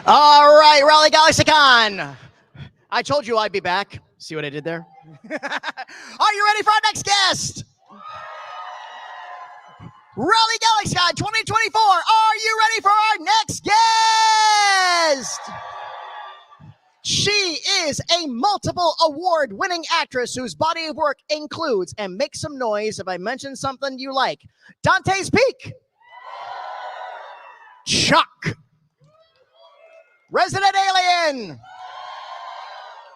All right, Raleigh GalaxyCon. I told you I'd be back. See what I did there? Are you ready for our next guest? Raleigh GalaxyCon 2024. Are you ready for our next guest? She is a multiple award-winning actress whose body of work includes, and make some noise if I mention something you like, Dante's Peak, Chuck, Resident Alien,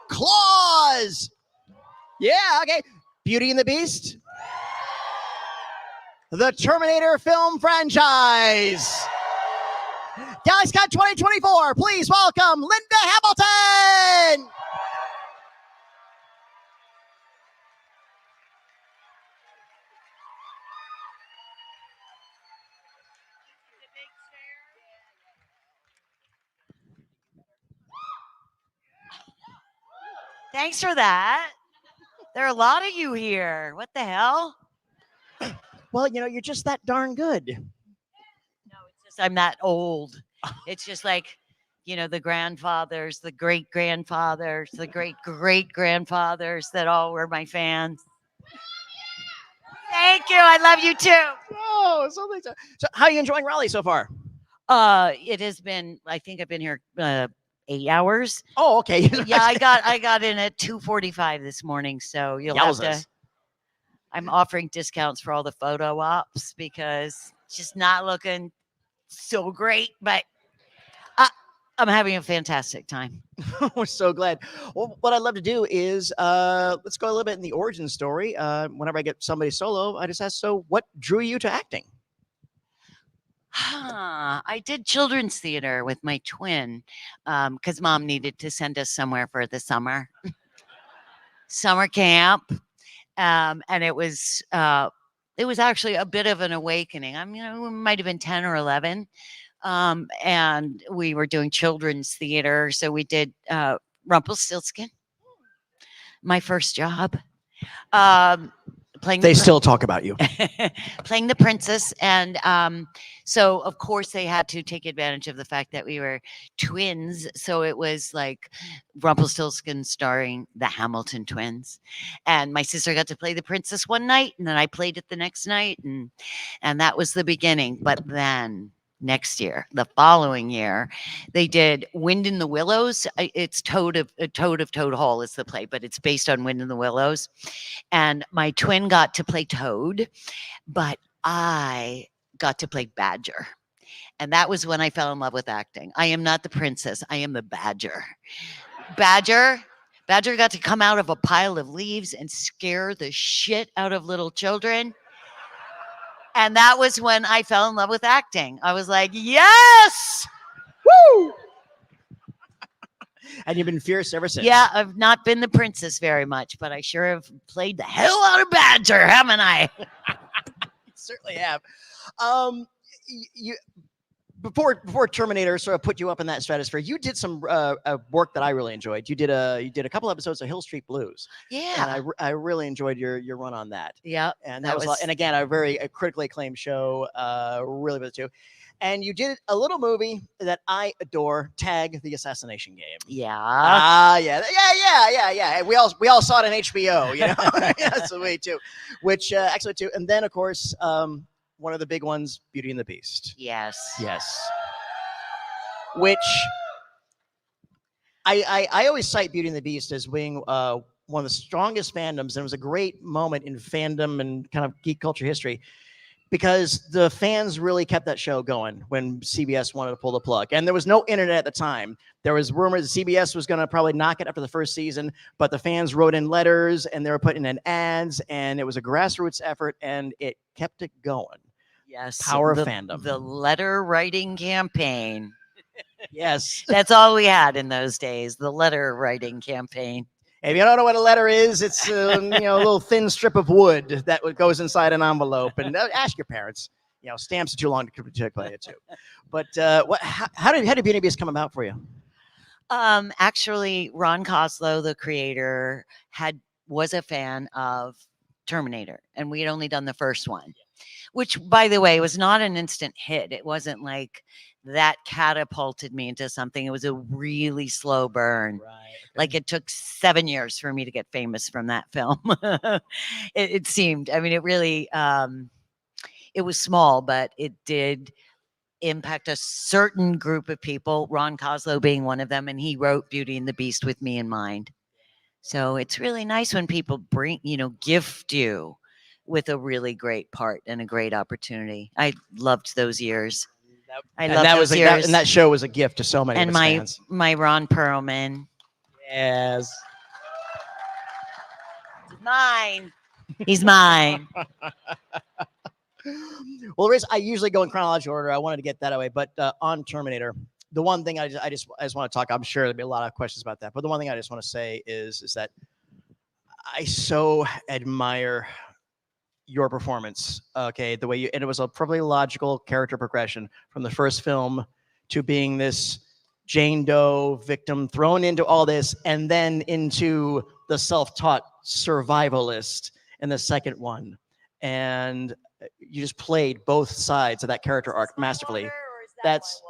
Claws, yeah, okay, Beauty and the Beast, the Terminator film franchise. GalaxyCon 2024, please welcome Linda Hamilton. Thanks for that. There are a lot of you here. What the hell? Well, you know, you're just that darn good. No, it's just I'm that old. It's just like, you know, the grandfathers, the great grandfathers, the great great grandfathers that all were my fans. Thank you. I love you too. Oh, so how are you enjoying Raleigh so far? It has been, I think I've been here 8 hours. Oh, okay. Yeah, I got in at 2:45 this morning, so you'll have to. I'm offering discounts for all the photo ops because it's just not looking so great, but I'm having a fantastic time. We're so glad. Well, what I'd love to do is let's go a little bit in the origin story. Whenever I get somebody solo, I just ask, so what drew you to acting? I did children's theater with my twin because mom needed to send us somewhere for the summer. Summer camp. And it was actually a bit of an awakening. I mean, it might have been 10 or 11. And we were doing children's theater. So we did Rumpelstiltskin, my first job. They still talk about you. Playing the princess. And so, of course, they had to take advantage of the fact that we were twins. So it was like Rumpelstiltskin starring the Hamilton twins. And my sister got to play the princess one night, and then I played it the next night. And that was the beginning. But then next year, the following year, they did Wind in the Willows. It's Toad of Toad Hall is the play, but it's based on Wind in the Willows. And my twin got to play Toad, but I got to play Badger. And that was when I fell in love with acting. I am not the princess. I am the Badger. Badger got to come out of a pile of leaves and scare the shit out of little children. And that was when I fell in love with acting. I was like, yes! Woo! And you've been fierce ever since. Yeah, I've not been the princess very much, but I sure have played the hell out of Badger, haven't I? You certainly have. Before Terminator sort of put you up in that stratosphere, you did some work that I really enjoyed. You did a couple episodes of Hill Street Blues. Yeah, and I really enjoyed your run on that. Yeah, and that was and again a critically acclaimed show. Really good too. And you did a little movie that I adore, Tag: The Assassination Game. Yeah. Yeah. We all saw it on HBO. You know, that's the way too. Which actually too, and then of course. One of the big ones, Beauty and the Beast. Yes. Which I always cite Beauty and the Beast as being one of the strongest fandoms, and it was a great moment in fandom and kind of geek culture history because the fans really kept that show going when CBS wanted to pull the plug. And there was no internet at the time. There was rumors that CBS was going to probably knock it after the first season, but the fans wrote in letters and they were putting in ads, and it was a grassroots effort, and it kept it going. Yes. Power of fandom. The letter writing campaign. Yes. That's all we had in those days, the letter writing campaign. If you don't know what a letter is, it's a little thin strip of wood that goes inside an envelope. And ask your parents. Stamps are too long to play it too. But how did Beauty and the Beast come about for you? Actually, Ron Coslow, the creator, was a fan of Terminator, and we had only done the first one. which, by the way, was not an instant hit. It wasn't like that catapulted me into something. It was a really slow burn. Right. Like it took 7 years for me to get famous from that film. It seemed. I mean, it really. It was small, but it did impact a certain group of people. Ron Coslow being one of them, and he wrote Beauty and the Beast with me in mind. So it's really nice when people gift you with a really great part and a great opportunity. I loved those years. I loved those years. And that show was a gift to so many And of its fans. my Ron Perlman. Yes. He's mine. He's mine. Well, Riz, I usually go in chronological order. I wanted to get that away, but on Terminator, the one thing I just want to talk. I'm sure there'll be a lot of questions about that, but the one thing I just want to say is that I so admire your performance. Okay, the way you, and it was a probably logical character progression from the first film to being this Jane Doe victim thrown into all this, and then into the self-taught survivalist in the second one. And you just played both sides of that character arc masterfully. That's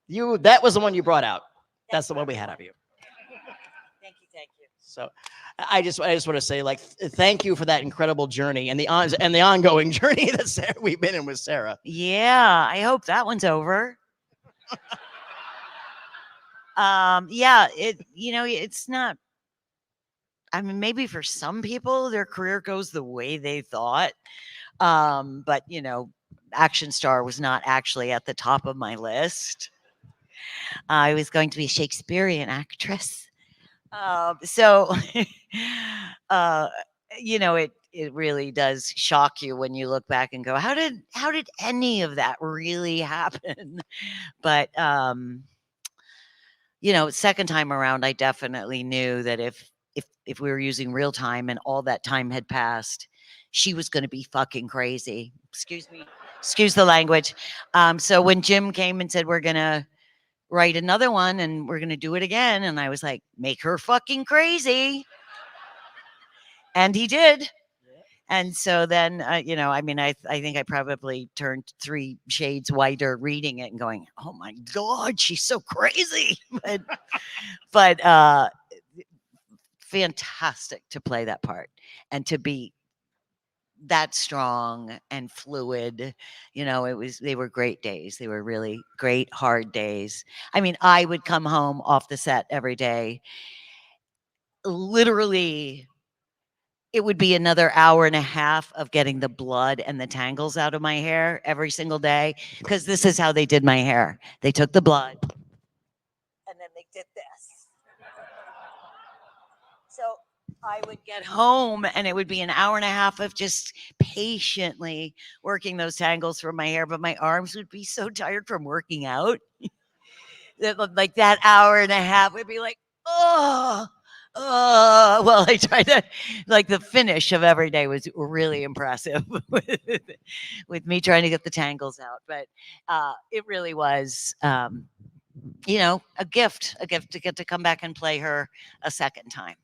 you. That was the one you brought out. That's the one we had of you. Thank you. So, I just want to say, like, thank you for that incredible journey and the ongoing journey that we've been in with Sarah. Yeah, I hope that one's over. Yeah, it's not. I mean, maybe for some people, their career goes the way they thought. But action star was not actually at the top of my list. I was going to be a Shakespearean actress. So, it really does shock you when you look back and go, how did any of that really happen? But, second time around, I definitely knew that if we were using real time and all that time had passed, she was going to be fucking crazy. Excuse the language. So when Jim came and said, we're going to write another one and we're going to do it again. And I was like, make her fucking crazy. And he did. And so then, I think I probably turned 3 shades whiter reading it and going, oh my God, she's so crazy. but fantastic to play that part and to be that strong and fluid. They were great days. They were really great, hard days. I mean, I would come home off the set every day. Literally, it would be another hour and a half of getting the blood and the tangles out of my hair every single day, because this is how they did my hair. They took the blood and then they did this. So I would get home and it would be an hour and a half of just patiently working those tangles from my hair, but my arms would be so tired from working out. Like that hour and a half would be like, well, I tried to, like, the finish of every day was really impressive with me trying to get the tangles out. But it really was, a gift to get to come back and play her a second time.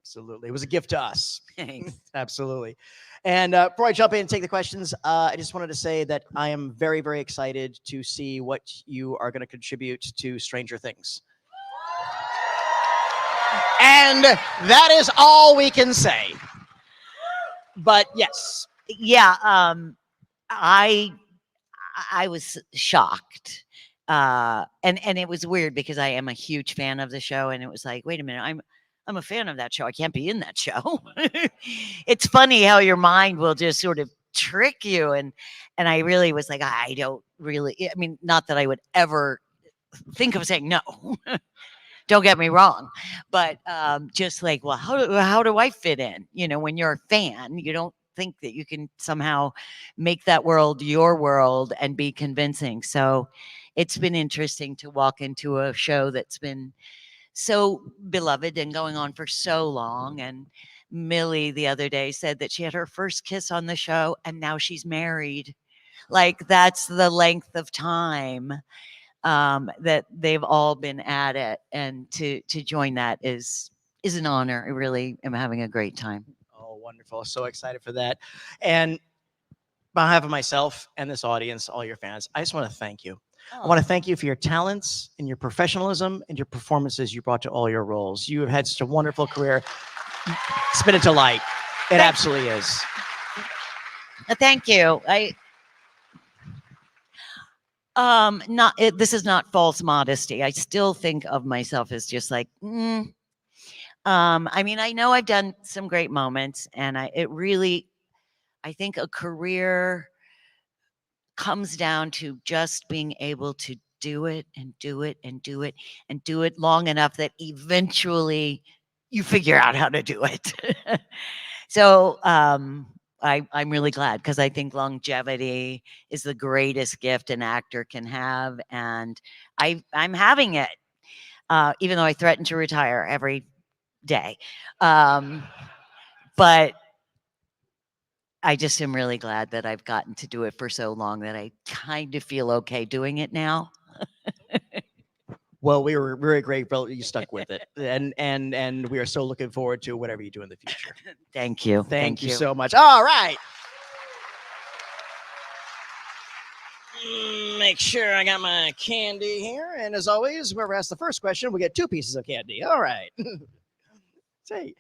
Absolutely. It was a gift to us. Thanks. Absolutely. And before I jump in and take the questions, I just wanted to say that I am very, very excited to see what you are going to contribute to Stranger Things. And that is all we can say. But yes. Yeah. I was shocked. And it was weird because I am a huge fan of the show, and it was like, wait a minute, I'm a fan of that show. I can't be in that show. It's funny how your mind will just sort of trick you. And I really was like, I don't really, I mean, not that I would ever think of saying no. Don't get me wrong. But just like, well, how do I fit in? When you're a fan, you don't think that you can somehow make that world your world and be convincing. So it's been interesting to walk into a show that's been so beloved and going on for so long. And Millie the other day said that she had her first kiss on the show and now she's married. Like, that's the length of time that they've all been at it. And to join that is an honor. I really am having a great time. Oh, wonderful. So excited for that. And behalf of myself and this audience, all your fans, I just want to thank you. I Oh, want to thank you for your talents and your professionalism and your performances you brought to all your roles. You have had such a wonderful career. Spin it to light. It Thank- absolutely is. thank you. This is not false modesty. I still think of myself as just like, I mean, I know I've done some great moments, and I think a career comes down to just being able to do it and do it and do it and do it long enough that eventually you figure out how to do it. So I'm really glad, because I think longevity is the greatest gift an actor can have, and I'm having it, even though I threaten to retire every day. But I just am really glad that I've gotten to do it for so long that I kind of feel okay doing it now. Well, we were very grateful you stuck with it, and we are so looking forward to whatever you do in the future. Thank you. Thank you so much. All right. Make sure I got my candy here, and as always, whoever asks the first question will get 2 pieces of candy. All right. Say,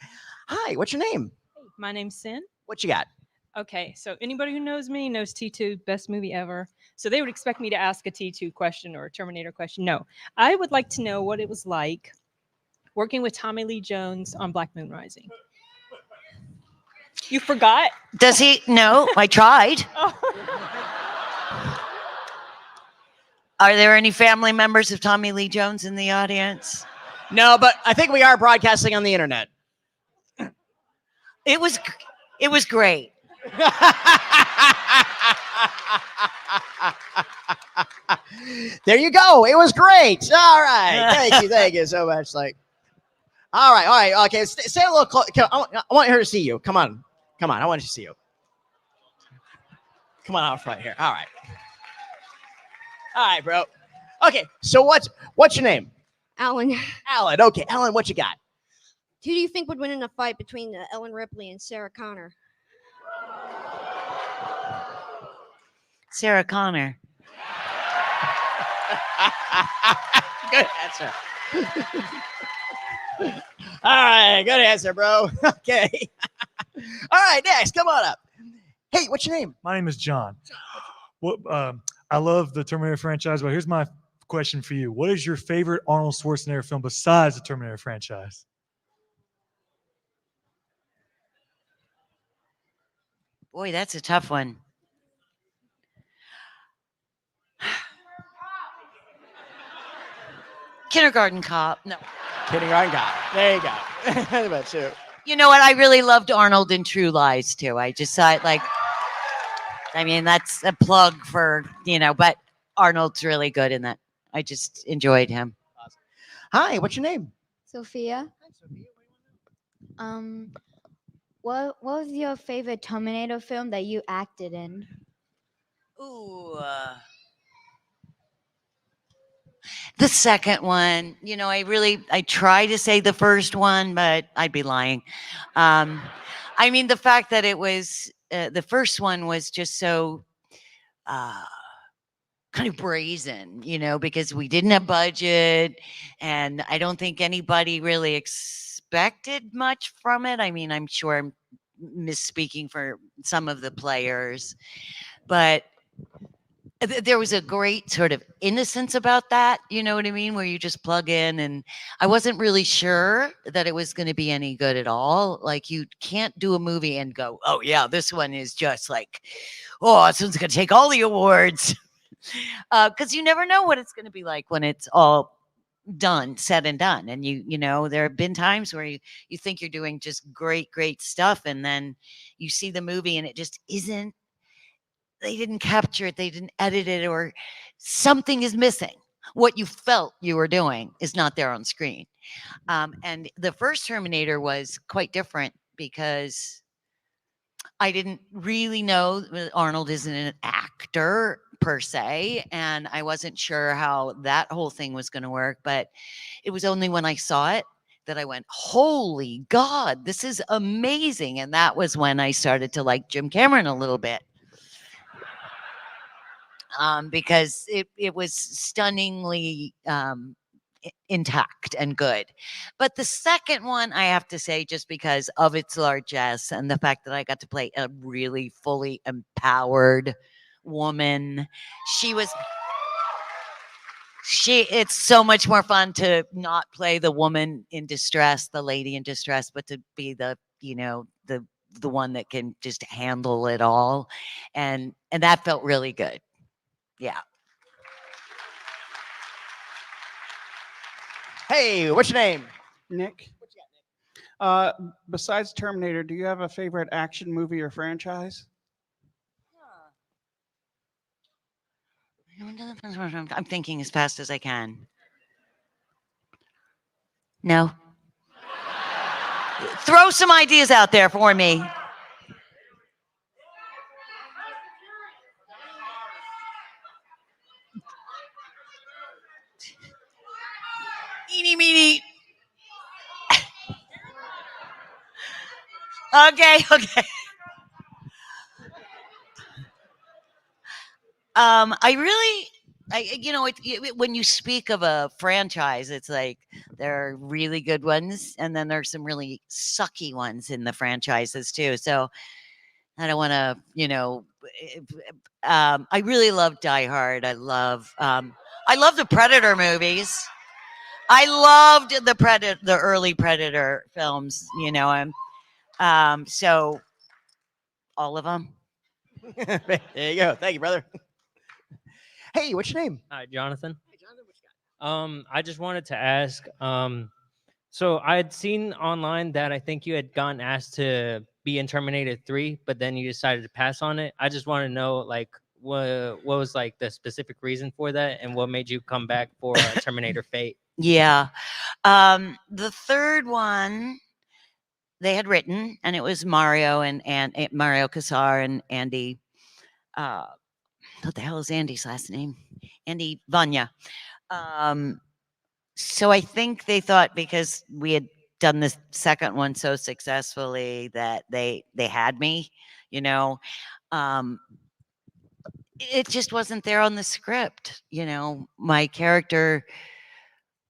hi. What's your name? My name's Sin. What you got? Okay, so anybody who knows me knows T2, best movie ever. So they would expect me to ask a T2 question or a Terminator question. No, I would like to know what it was like working with Tommy Lee Jones on Black Moon Rising. You forgot? Does he? No, I tried. Oh. Are there any family members of Tommy Lee Jones in the audience? No, but I think we are broadcasting on the internet. It was great. There you go. It was great. All right. Thank you so much. Like, all right. Okay, stay a little close. I want her to see you. Come on. I want to see you. Come on out front here. All right, bro. Okay, so what's your name? Alan, Alan. Okay, Alan, what you got? who do you think would win in a fight between Ellen Ripley and Sarah Connor? Sarah Connor. Good answer. All right, good answer, bro. Okay. All right, next, come on up. Hey, what's your name? My name is John. What I love the Terminator franchise, but here's my question for you. What is your favorite Arnold Schwarzenegger film besides the Terminator franchise? Boy, that's a tough one. Kindergarten Cop. No. Kindergarten Cop. There you go. How about you? You know what? I really loved Arnold in True Lies too. I just saw it like, I mean, that's a plug for, but Arnold's really good in that. I just enjoyed him. Awesome. Hi, what's your name? Sophia, what was your favorite Terminator film that you acted in? Ooh. The second one, I try to say the first one, but I'd be lying. I mean, the fact that it was, the first one was just so kind of brazen, because we didn't have budget, and I don't think anybody really expected much from it. I mean, I'm sure I'm misspeaking for some of the players, but there was a great sort of innocence about that, you know what I mean? Where you just plug in, and I wasn't really sure that it was going to be any good at all. Like, you can't do a movie and go, oh yeah, this one is just like, oh, this one's going to take all the awards. Because you never know what it's going to be like when it's all said and done. And there have been times where you think you're doing just great stuff, and then you see the movie and it just isn't. They didn't capture it, they didn't edit it, or something is missing. What you felt you were doing is not there on screen. And the first Terminator was quite different because I didn't really know Arnold isn't an actor per se, and I wasn't sure how that whole thing was going to work. But it was only when I saw it that I went, holy God, this is amazing. And that was when I started to like Jim Cameron a little bit. because it was stunningly intact and good. But the second one, I have to say, just because of its largesse and the fact that I got to play a really fully empowered woman, it's so much more fun to not play the woman in distress, the lady in distress, but to be the one that can just handle it all. And that felt really good. Yeah. Hey, what's your name? Nick, besides Terminator, do you have a favorite action movie or franchise? I'm thinking as fast as I can. No. Throw some ideas out there for me. Eeny, meeny. Okay. When you speak of a franchise, it's like there are really good ones, and then there's some really sucky ones in the franchises too. So I don't want to, I really love Die Hard. I love the Predator movies. I loved the early Predator films. So all of them. There you go. Thank you, brother. Hey, what's your name? Hi, Jonathan. I just wanted to ask. So I had seen online that I think you had gotten asked to be in Terminator 3, but then you decided to pass on it. I just want to know, like, what was like the specific reason for that, and what made you come back for Terminator Fate? Yeah. The third one they had written, and it was Mario and Mario Casar and Andy. What the hell is Andy's last name? Andy Vanya. So I think they thought because we had done the second one so successfully that they had me, it just wasn't there on the script. My character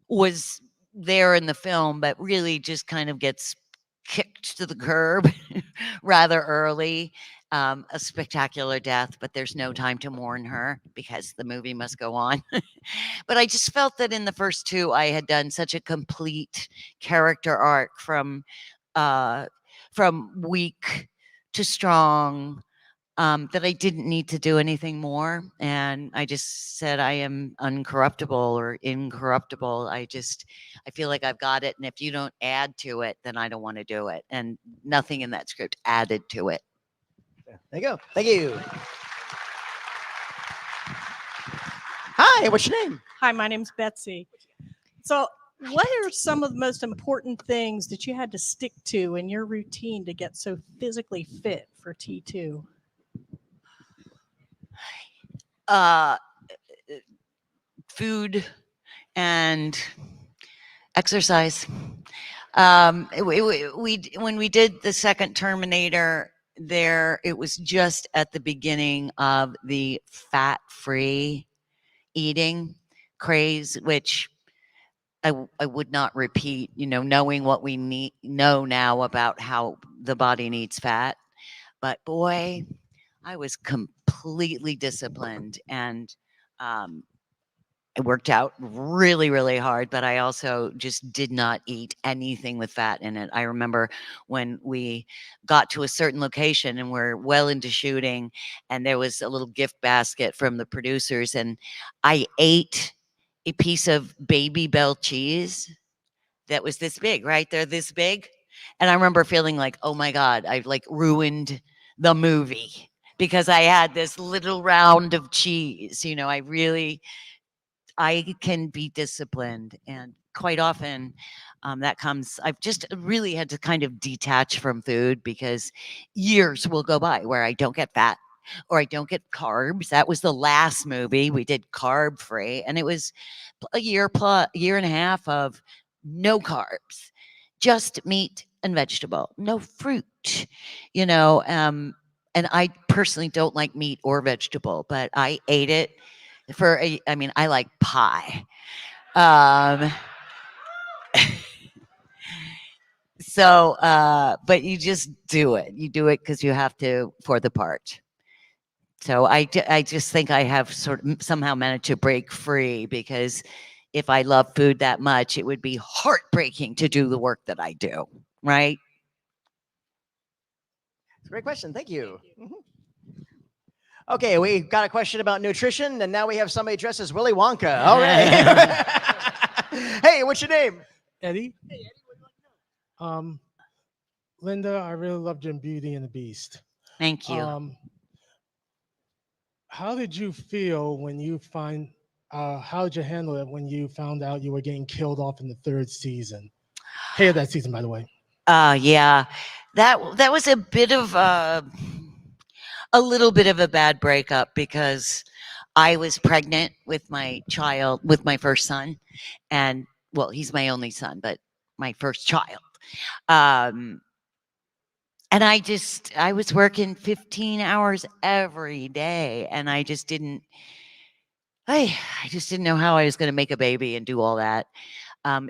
was there in the film, but really just kind of gets kicked to the curb rather early. A spectacular death, but there's no time to mourn her because the movie must go on. But I just felt that in the first two, I had done such a complete character arc from weak to strong, that I didn't need to do anything more. And I just said, I am uncorruptible or incorruptible. I feel like I've got it. And if you don't add to it, then I don't want to do it. And nothing in that script added to it. There you go. Thank you. Hi, what's your name? Hi, my name's Betsy. So, what are some of the most important things that you had to stick to in your routine to get so physically fit for T2? Food and exercise. When we did the second Terminator, it was just at the beginning of the fat-free eating craze, which I would not repeat, knowing what we know now about how the body needs fat. But boy, I was completely disciplined, and I worked out really, really hard, but I also just did not eat anything with fat in it. I remember when we got to a certain location and we're well into shooting, and there was a little gift basket from the producers, and I ate a piece of Baby Bell cheese that was this big, right? They're this big. And I remember feeling like, oh my God, I've like ruined the movie because I had this little round of cheese. I can be disciplined, and quite often I've just really had to kind of detach from food because years will go by where I don't get fat or I don't get carbs. That was the last movie we did carb free, and it was a year and a half of no carbs, just meat and vegetable, no fruit, and I personally don't like meat or vegetable, but I ate it for I mean, I like pie. Um, but you just do it. You do it because you have to for the part. So I just think I have sort of somehow managed to break free, because if I love food that much, it would be heartbreaking to do the work that I do, right? It's a great question. Thank you. Mhm. Okay, we got a question about nutrition, and now we have somebody dressed as Willy Wonka. All right. Hey, what's your name? Eddie. Linda, I really loved your Beauty and the Beast. Thank you. How did you feel when you how did you handle it when you found out you were getting killed off in the 3rd season? Hated that season, by the way. Yeah, that was a bit of a little bit of a bad breakup, because I was pregnant with my child, with my first son, and well, he's my only son, but my first child. And I was working 15 hours every day, and I just didn't know how I was going to make a baby and do all that.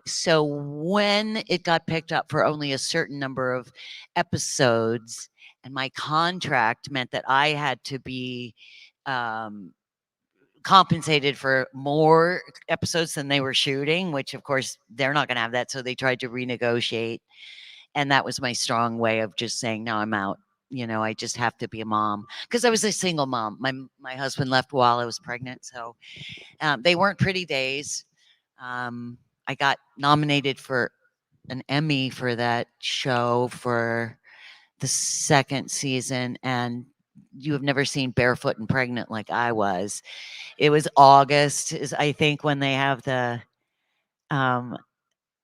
So when it got picked up for only a certain number of episodes, and my contract meant that I had to be compensated for more episodes than they were shooting, which of course they're not going to have that. So they tried to renegotiate. And that was my strong way of just saying, no, I'm out. I just have to be a mom, because I was a single mom. My husband left while I was pregnant. So they weren't pretty days. I got nominated for an Emmy for that show for the 2nd season, and you have never seen barefoot and pregnant like I was. It was August, I think, when they have the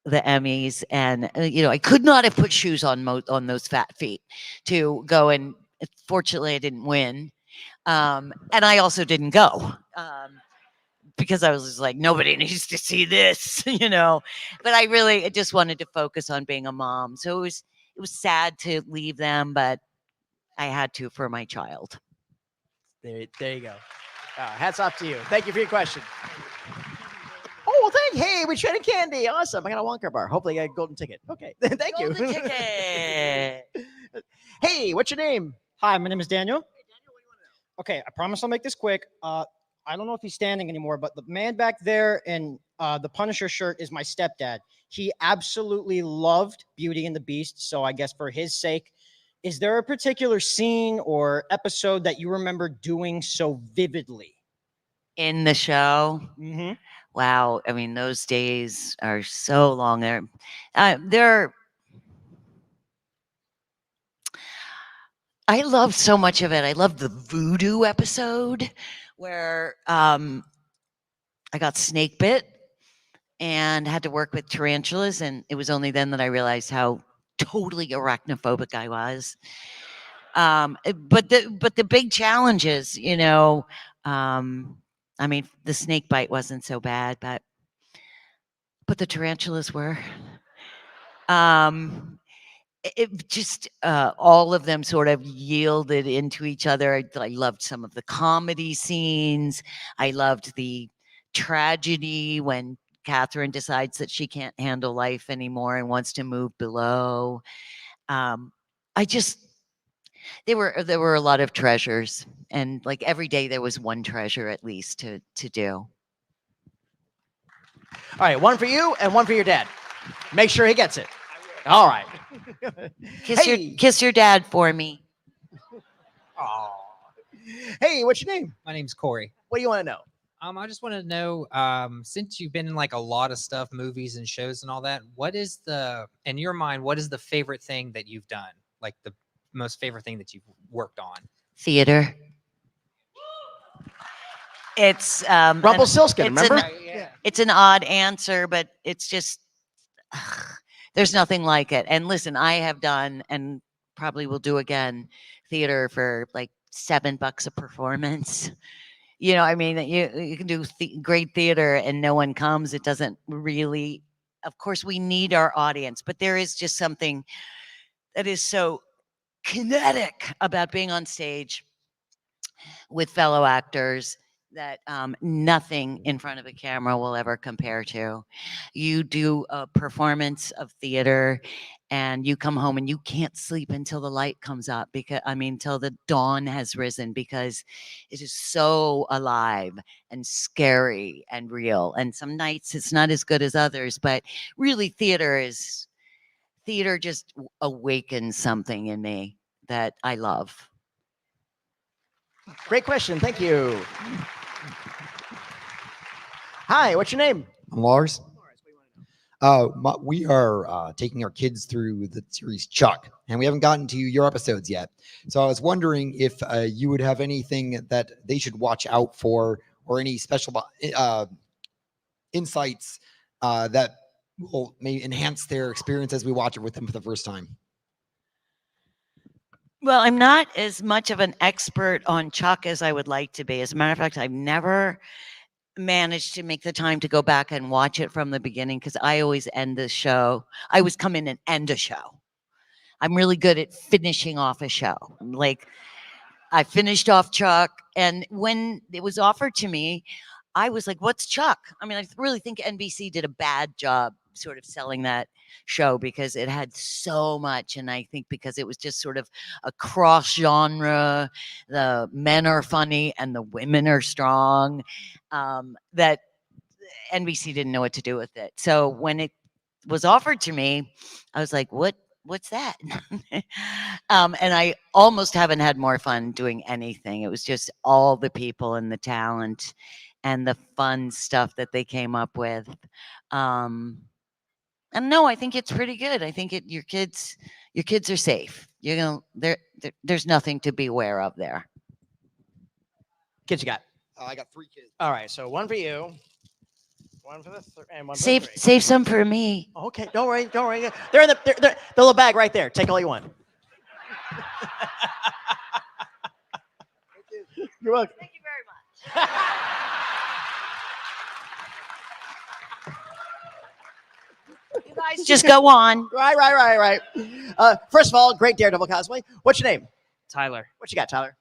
Emmys, and I could not have put shoes on those fat feet to go, and fortunately I didn't win, and I also didn't go. Because I was just like, nobody needs to see this, But I just wanted to focus on being a mom. So it was sad to leave them, but I had to for my child. There you go. Hats off to you. Thank you for your question. Oh, hey, we traded candy. Awesome. I got a Wonka bar. Hopefully I got a golden ticket. Okay. Thank you. Golden ticket. Hey, what's your name? Hi, my name is Daniel. Okay, I promise I'll make this quick. I don't know if he's standing anymore, but the man back there in the Punisher shirt is my stepdad. He absolutely loved Beauty and the Beast, so I guess for his sake, is there a particular scene or episode that you remember doing so vividly? In the show? Mm-hmm. Wow. I mean, those days are so long. I loved so much of it. I loved the voodoo episode where I got snake bit and had to work with tarantulas, and it was only then that I realized how totally arachnophobic I was. But the big challenges, I mean, the snake bite wasn't so bad, but the tarantulas were. It just all of them sort of yielded into each other. I loved some of the comedy scenes. I loved the tragedy when Catherine decides that she can't handle life anymore and wants to move below. There were a lot of treasures, and like every day there was one treasure at least to do. All right, one for you and one for your dad. Make sure he gets it. All right. Kiss your dad for me. Aw. Hey, what's your name? My name's Corey. What do you want to know? I just want to know, since you've been in like a lot of stuff, movies and shows and all that, in your mind, what is the favorite thing that you've done? Like the most favorite thing that you've worked on? Theater. It's Rumpelstiltskin, remember? It's an odd answer, but it's just there's nothing like it. And listen, I have done and probably will do again theater for like $7 a performance. I mean, you can do great theater and no one comes. It doesn't really, of course, we need our audience, but there is just something that is so kinetic about being on stage with fellow actors that nothing in front of a camera will ever compare to. You do a performance of theater and you come home and you can't sleep until the light comes up, because till the dawn has risen, because it is so alive and scary and real. And some nights it's not as good as others, but really theater just awakens something in me that I love. Great question. Thank you. Hi, what's your name? I'm Lars. We are taking our kids through the series Chuck, and we haven't gotten to your episodes yet. So I was wondering if you would have anything that they should watch out for, or any special insights that will maybe enhance their experience as we watch it with them for the first time. Well, I'm not as much of an expert on Chuck as I would like to be. As a matter of fact, I've never managed to make the time to go back and watch it from the beginning, because I always end the show. I always come in and end a show. I'm really good at finishing off a show. I'm like, I finished off Chuck, and when it was offered to me, I was like, what's Chuck? I really think NBC did a bad job sort of selling that show, because it had so much. And I think because it was just sort of a cross genre, the men are funny and the women are strong, that NBC didn't know what to do with it. So when it was offered to me, I was like, what's that? And I almost haven't had more fun doing anything. It was just all the people and the talent and the fun stuff that they came up with. And no, I think it's pretty good. I think your kids are safe. There's nothing to be aware of there. Kids you got? I got 3 kids. All right, so one for you, one for and one for Save the three. save some for me. Okay, don't worry. They're in the little bag right there. Take all you want. You're welcome. Thank you very much. You guys just go on. Right. First of all, great Daredevil cosplay. What's your name? Tyler. What you got, Tyler?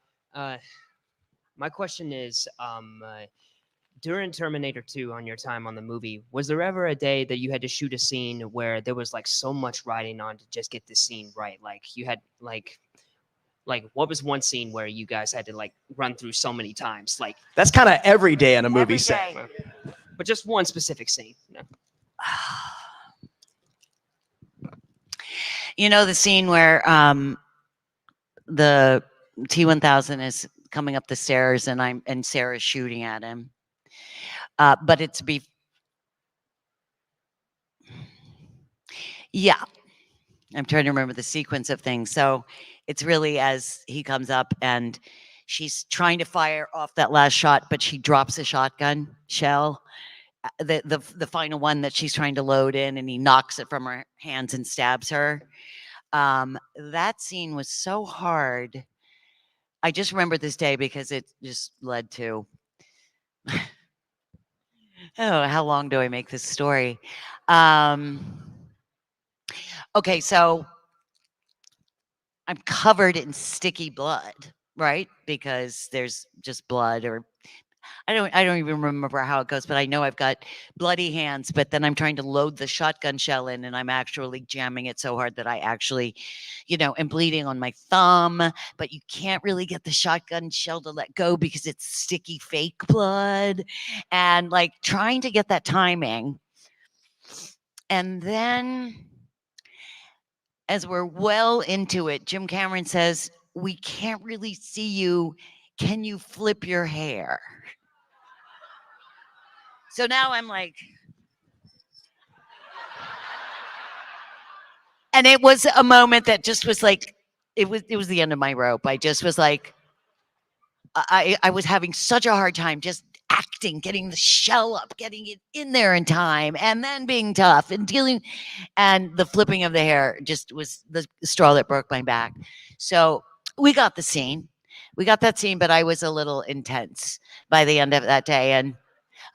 My question is, during Terminator 2, on your time on the movie, was there ever a day that you had to shoot a scene where there was like so much riding on to just get the scene right? Like you had like what was one scene where you guys had to like run through so many times? Like That's kind of every day on a movie Every set. day. but just one specific scene. No. You know the scene where the T-1000 is coming up the stairs and Sarah's shooting at him. But yeah. I'm trying to remember the sequence of things. So it's really as he comes up and she's trying to fire off that last shot, but she drops a shotgun shell. The final one that she's trying to load in, and he knocks it from her hands and stabs her. That scene was so hard. I just remember this day because it just led to how long do I make this story? Okay, so I'm covered in sticky blood, right? Because there's just blood, or I don't even remember how it goes, but I know I've got bloody hands, but then I'm trying to load the shotgun shell in, and I'm actually jamming it so hard that I actually, am bleeding on my thumb, but you can't really get the shotgun shell to let go because it's sticky fake blood, and like trying to get that timing. And then as we're well into it, Jim Cameron says, "We can't really see you. Can you flip your hair?" So now I'm like, and it was a moment that just was like, it was the end of my rope. I just was like, I was having such a hard time just acting, getting the shell up, getting it in there in time, and then being tough and dealing, and the flipping of the hair just was the straw that broke my back. So we got the scene. We got that scene, but I was a little intense by the end of that day. And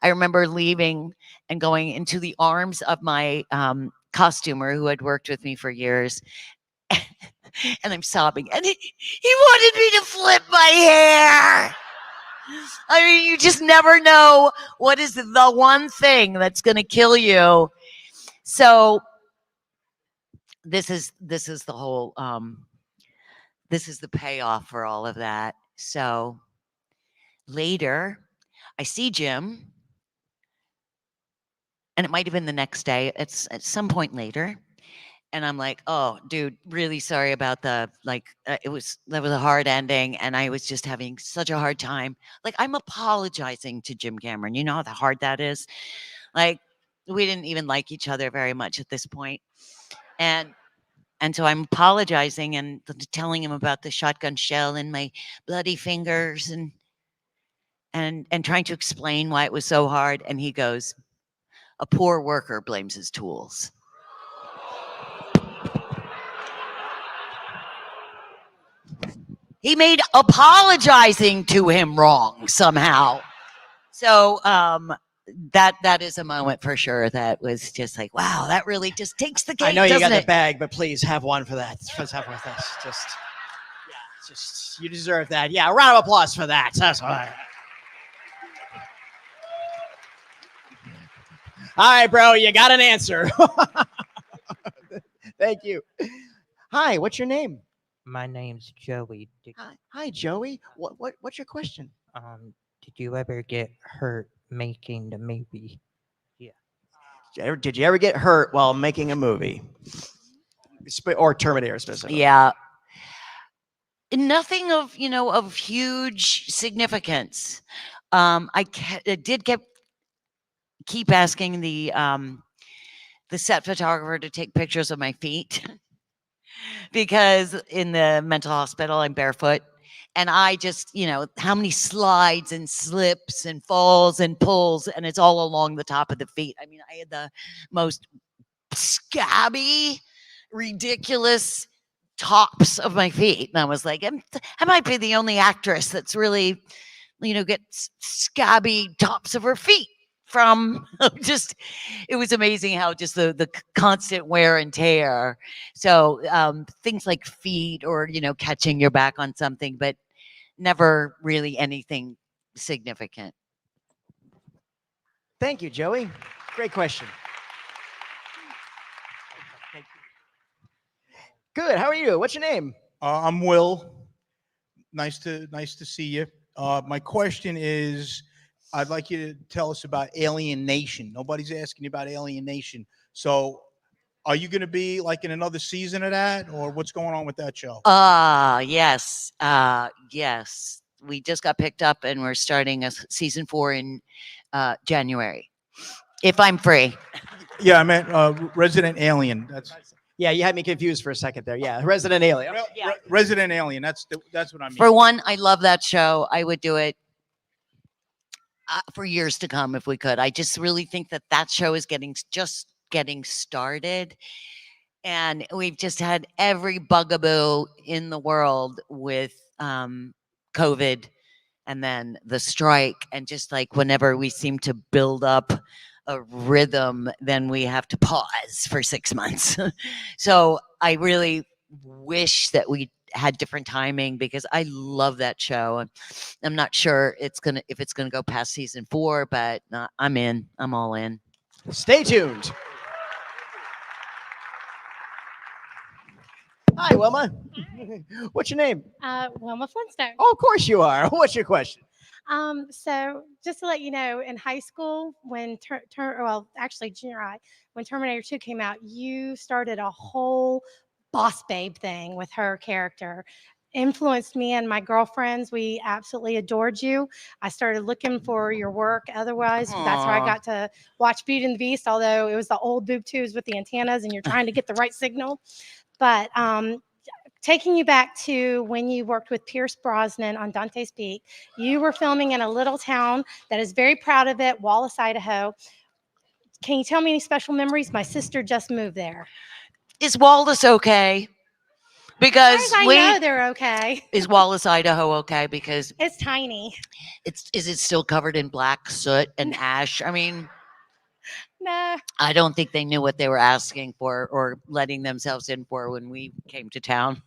I remember leaving and going into the arms of my costumer who had worked with me for years. and I'm sobbing. And he wanted me to flip my hair. I mean, you just never know what is the one thing that's going to kill you. So this is the whole this is the payoff for all of that. So later, I see Jim, and it might have been the next day. It's at some point later, and I'm like, "Oh, dude, really sorry about that was a hard ending, and I was just having such a hard time." Like, I'm apologizing to Jim Cameron. You know how hard that is. Like, we didn't even like each other very much at this point, and so I'm apologizing and telling him about the shotgun shell and my bloody fingers and trying to explain why it was so hard. And he goes, "A poor worker blames his tools." He made apologizing to him wrong somehow. So that is a moment for sure that was just like, wow, that really just takes the cake. I know you got doesn't the it? bag, but please have one for that. Let's have one with us. Just you deserve that. Yeah, a round of applause for that. That's all right. All right, bro, you got an answer. Thank you. Hi, what's your name? My name's Joey. Hi, Joey. What's your question? Did you ever get hurt making the movie? Did you ever get hurt while making a movie? Or Terminator specifically? Yeah. Nothing of huge significance. I did keep asking the set photographer to take pictures of my feet because in the mental hospital I'm barefoot, and I just how many slides and slips and falls and pulls, and it's all along the top of the feet. I mean, I had the most scabby, ridiculous tops of my feet, and I was like, I might be the only actress that's really gets scabby tops of her feet from just, it was amazing how just the constant wear and tear. So things like feet or catching your back on something, but never really anything significant. Thank you, Joey. Great question. Good. How are you? What's your name? I'm Will. Nice to see you. My question is, I'd like you to tell us about Alien Nation. Nobody's asking you about Alien Nation. So, are you going to be like in another season of that, or what's going on with that show? Yes. Yes. We just got picked up, and we're starting a season 4 in January, if I'm free. Yeah, I meant Resident Alien. That's Yeah, you had me confused for a second there. Yeah, Resident Alien. Resident Alien. That's what I mean. For one, I love that show. I would do it for years to come if we could. I just really think that show is just getting started, and we've just had every bugaboo in the world with COVID, and then the strike, and just like whenever we seem to build up a rhythm, then we have to pause for 6 months. So I really wish that we had different timing, because I love that show. I'm not sure if it's gonna go past season 4, but I'm in. I'm all in. Stay tuned. Hi, Wilma. What's your name? Wilma Flintstone. Oh, of course you are. What's your question? So just to let you know, in high school, when actually junior high, when Terminator 2 came out, you started a whole boss babe thing with her character. Influenced me and my girlfriends. We absolutely adored you. I started looking for your work. Otherwise, that's where I Aw. got to watch Beauty and the Beast, although it was the old boob tubes with the antennas and you're trying to get the right signal. But taking you back to when you worked with Pierce Brosnan on Dante's Peak, you were filming in a little town that is very proud of it, Wallace, Idaho. Can you tell me any special memories? My sister just moved there. Is Wallace okay? Because As far as I know, they're okay. Is Wallace, Idaho okay? Because It's tiny. is it still covered in black soot and ash? I mean, Nah. I don't think they knew what they were asking for or letting themselves in for when we came to town.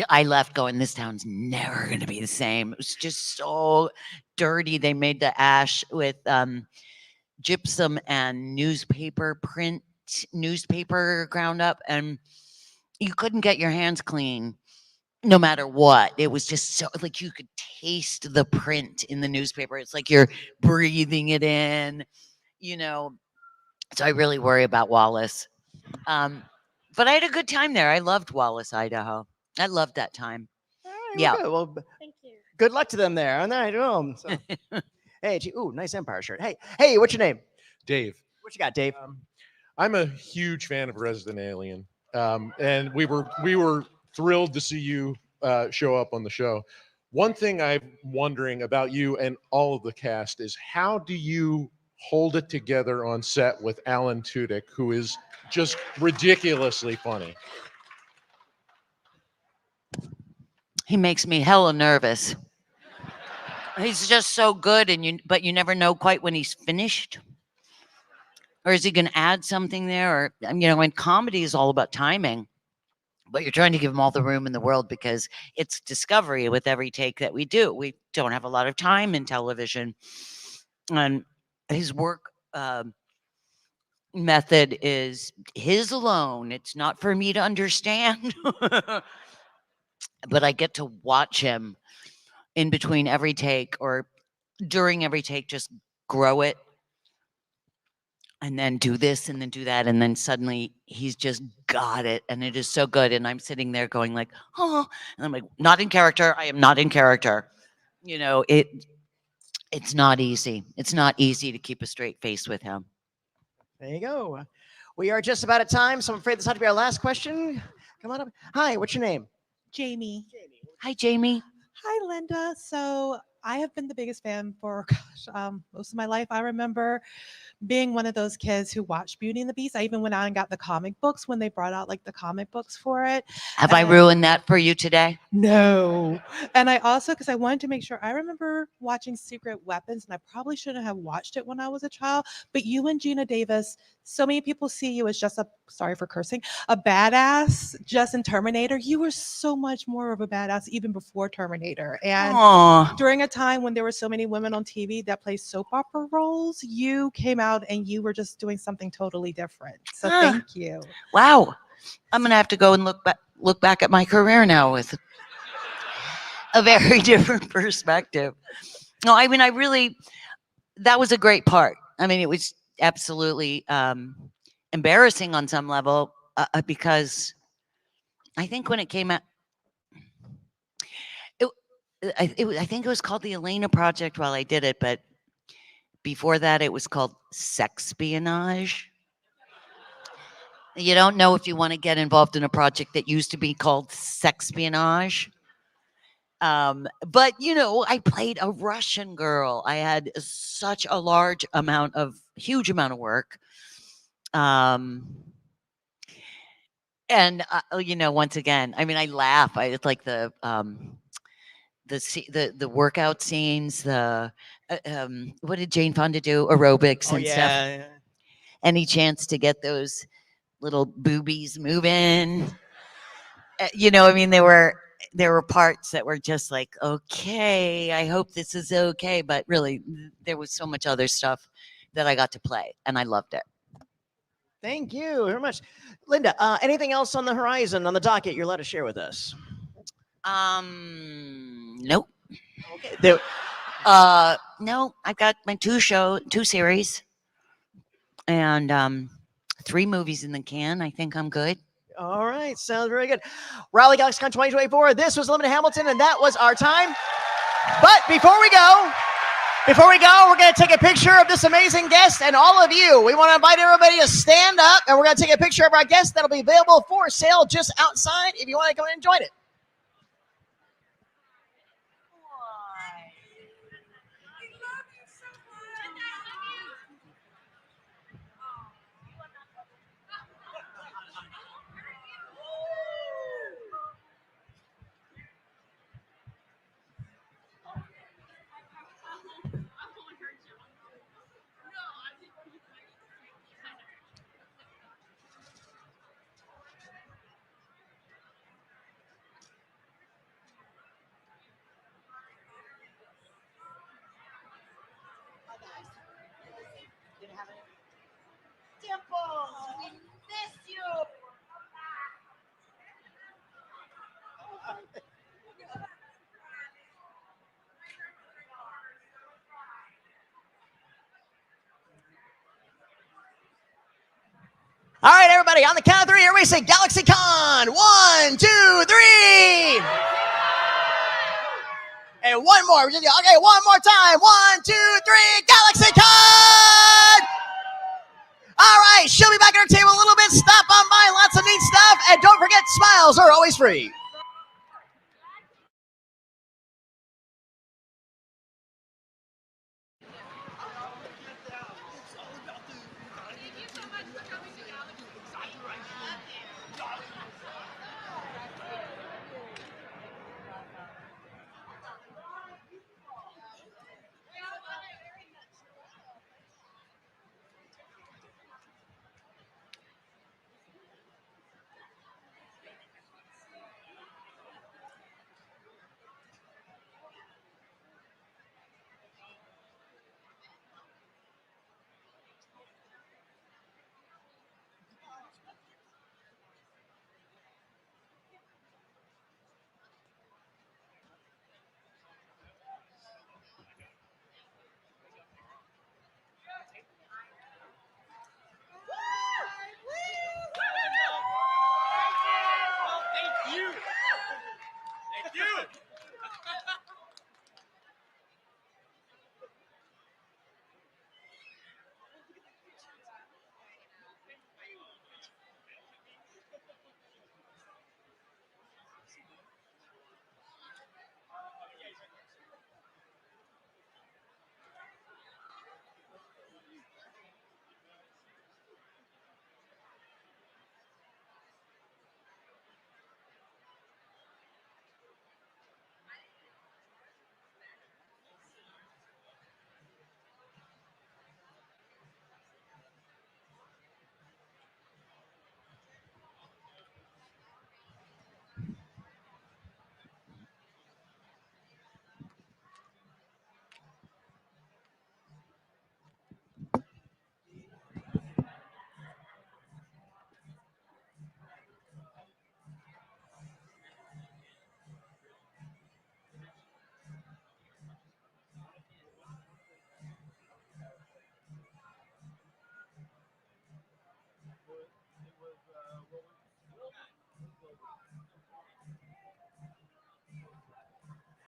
I left going, this town's never going to be the same. It was just so dirty. They made the ash with gypsum and newspaper ground up, and you couldn't get your hands clean no matter what. It was just so, like, you could taste the print in the newspaper. It's like you're breathing it in, you know. So I really worry about Wallace. But I had a good time there. I loved Wallace, Idaho. I loved that time. Yeah. Okay, well, Thank you. good luck to them there. And then I do. So. Hey, ooh, nice Empire shirt. Hey, what's your name? Dave. What you got, Dave? I'm a huge fan of Resident Alien, and we were thrilled to see you show up on the show. One thing I'm wondering about you and all of the cast is, how do you hold it together on set with Alan Tudyk, who is just ridiculously funny? He makes me hella nervous. He's just so good, but you never know quite when he's finished. Or is he going to add something there? Or, and comedy is all about timing. But you're trying to give him all the room in the world because it's discovery with every take that we do. We don't have a lot of time in television. And his work method is his alone. It's not for me to understand. But I get to watch him in between every take or during every take, just grow it. And then do this and then do that. And then suddenly he's just got it. And it is so good. And I'm sitting there going like, oh, and I'm like, not in character. I am not in character. It's not easy. It's not easy to keep a straight face with him. There you go. We are just about at time, so I'm afraid this had to be our last question. Come on up. Hi, what's your name? Jamie. Hi, Jamie. Hi, Linda. So I have been the biggest fan for most of my life. I remember being one of those kids who watched Beauty and the Beast. I even went out and got the comic books when they brought out like the comic books for it. Have I ruined that for you today? No. And I also, because I wanted to make sure, I remember watching Secret Weapons, and I probably shouldn't have watched it when I was a child, but you and Gina Davis, so many people see you as just sorry for cursing, a badass just in Terminator. You were so much more of a badass even before Terminator. And Aw. during a time when there were so many women on TV that played soap opera roles, you came out and you were just doing something totally different. So thank you. Wow. I'm going to have to go and look back at my career now with a very different perspective. No, I mean, that was a great part. I mean, it was absolutely embarrassing on some level because I think when it came out, I think it was called the Elena Project while I did it, but before that it was called Sexpionage. You don't know if you want to get involved in a project that used to be called Sexpionage. But I played a Russian girl. I had such a huge amount of work. And once again, I mean, I laugh. It's like the workout scenes, what did Jane Fonda do? Aerobics and stuff. Yeah. Any chance to get those little boobies moving? I mean, there were parts that were just like, okay, I hope this is okay. But really, there was so much other stuff that I got to play, and I loved it. Thank you very much. Linda, anything else on the horizon, on the docket you're allowed to share with us? Nope. Okay. No, I've got my two series, and 3 movies in the can. I think I'm good. All right, sounds very good. Raleigh GalaxyCon 2024. This was Limited Hamilton, and that was our time. But before we go, we're going to take a picture of this amazing guest and all of you. We want to invite everybody to stand up, and we're going to take a picture of our guest that'll be available for sale just outside if you want to come in and join it. everybody. On the count of three, everybody say GalaxyCon. 1, 2, 3. And one more. Okay, one more time. 1, 2, 3. GalaxyCon! All right, she'll be back at her table in a little bit. Stop on by, lots of neat stuff. And don't forget, smiles are always free.